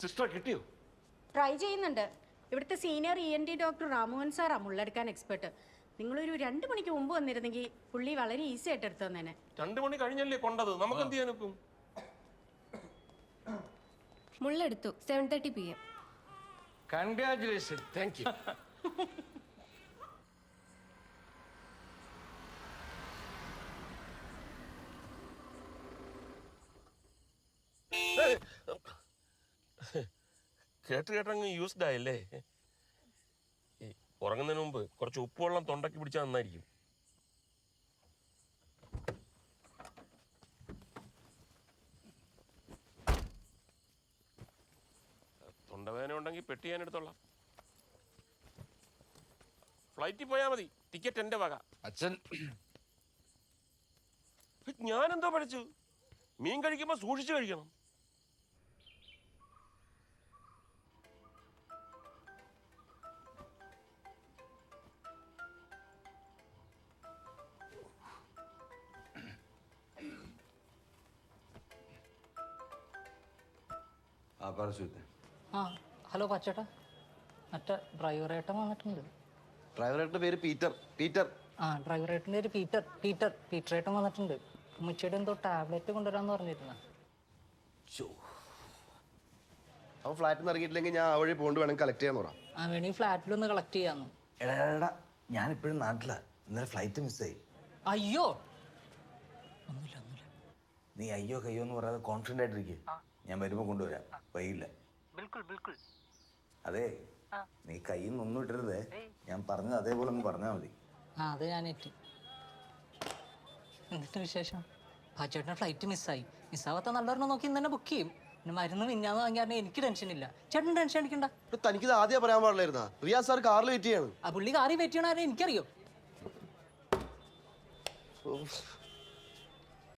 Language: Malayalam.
സിസ്റ്റർ കിട്ടിയോ? ട്രൈ ചെയ്യുന്നുണ്ട്. ഇവിടുത്തെ സീനിയർ ENT ഡോക്ടർ രാമോഹൻ സാറാ മുള്ളെടുക്കാൻ എക്സ്പെർട്ട്. നിങ്ങളൊരു 2 മണിക്ക് മുമ്പ് വന്നിരുന്നെങ്കിൽ പുള്ളി വളരെ ഈസി ആയിട്ട് എടുത്തു തന്നെ. 2 മണി കഴിഞ്ഞല്ലേ കൊണ്ടത്, നമുക്ക് എന്ത് ചെയ്യാനൊക്കും? മുള്ളെടുത്തു 7:30 PM. കൺഗ്രാറ്റുലേഷൻ. Thank you. കേട്ടങ്ങ് യൂസ്ഡ് ആയല്ലേ? ഉറങ്ങുന്നതിന് മുമ്പ് കുറച്ച് ഉപ്പുവെള്ളം തൊണ്ടയ്ക്ക് പിടിച്ചാൽ നന്നായിരിക്കും. തൊണ്ടവേദന ഉണ്ടെങ്കിൽ പെട്ടി ഞാൻ എടുത്തോളാം. ഫ്ലൈറ്റിൽ പോയാൽ മതി, ടിക്കറ്റ് എൻ്റെ വക. അച്ഛൻ ഞാനെന്തോ പഠിച്ചു? മീൻ കഴിക്കുമ്പോൾ സൂക്ഷിച്ചു കഴിക്കണം. ആ ഹലോ പച്ചേട്ടാ, മറ്റേ ഡ്രൈവറേട്ടൻ വന്നിട്ടുണ്ട്. ഡ്രൈവറേട്ടൻ്റെ പേര് പീറ്റർ. പീറ്റർ ആ ഡ്രൈവറേട്ടൻ്റെ ഒരു പീറ്ററേട്ടൻ വന്നിട്ടുണ്ട്. ഉമ്മച്ചിയുടെ എന്തോ ടാബ്ലറ്റ് കൊണ്ടുവരാമെന്ന് പറഞ്ഞിരുന്ന. അവൻ ഫ്ലാറ്റിൽ നിന്ന് ഇറങ്ങിയിട്ടില്ലെങ്കിൽ ഞാൻ ആ വഴി പോണ്ട് വേണമെങ്കിൽ കളക്ട് ചെയ്യാൻ പറയാം. ആ വേണമെങ്കിൽ ഫ്ലാറ്റിലൊന്ന് കളക്ട് ചെയ്യാന്ന്. എടാ ഞാനിപ്പോഴും നാട്ടിലാ. ഇന്നലെ ഫ്ലൈറ്റ് മിസ്സായി. അയ്യോ ഒന്നുമില്ല. നീ അയ്യോ കയ്യോ എന്ന് പറയാതെ കോൺഫിഡൻ്റ് ആയിട്ടിരിക്കും. ഞാൻ വരുമ്പോൾ കൊണ്ടുവരാം, വൈകില്ല. അതെ, നീ കയ്യിൽ നിന്ന് ഒന്നും ഇട്ടരുതേ. ഞാൻ പറഞ്ഞത് അതേപോലെ ഒന്ന് പറഞ്ഞാൽ മതി. ആ അത് ഞാൻ എത്തി. എന്നിട്ട് വിശേഷം? പാച്ചേട്ടൻ്റെ ഫ്ലൈറ്റ് മിസ്സാവാത്ത നല്ലൊരെണ്ണം നോക്കി ഇന്ന് തന്നെ ബുക്ക് ചെയ്യും. പിന്നെ മരുന്ന് മിന്നാന്ന് വാങ്ങിയാൽ എനിക്ക് ടെൻഷനില്ല. ചേട്ടൻ ടെൻഷൻ അടിക്കണ്ട. തനിക്കിത് ആദ്യം പറയാൻ പാടില്ലായിരുന്നാ? റിയാസ് സാർ കാറിൽ വെയിറ്റ് ചെയ്യാണ്. ആ പുള്ളി കാറി വെയിറ്റ് ചെയ്യണ എനിക്കറിയോ.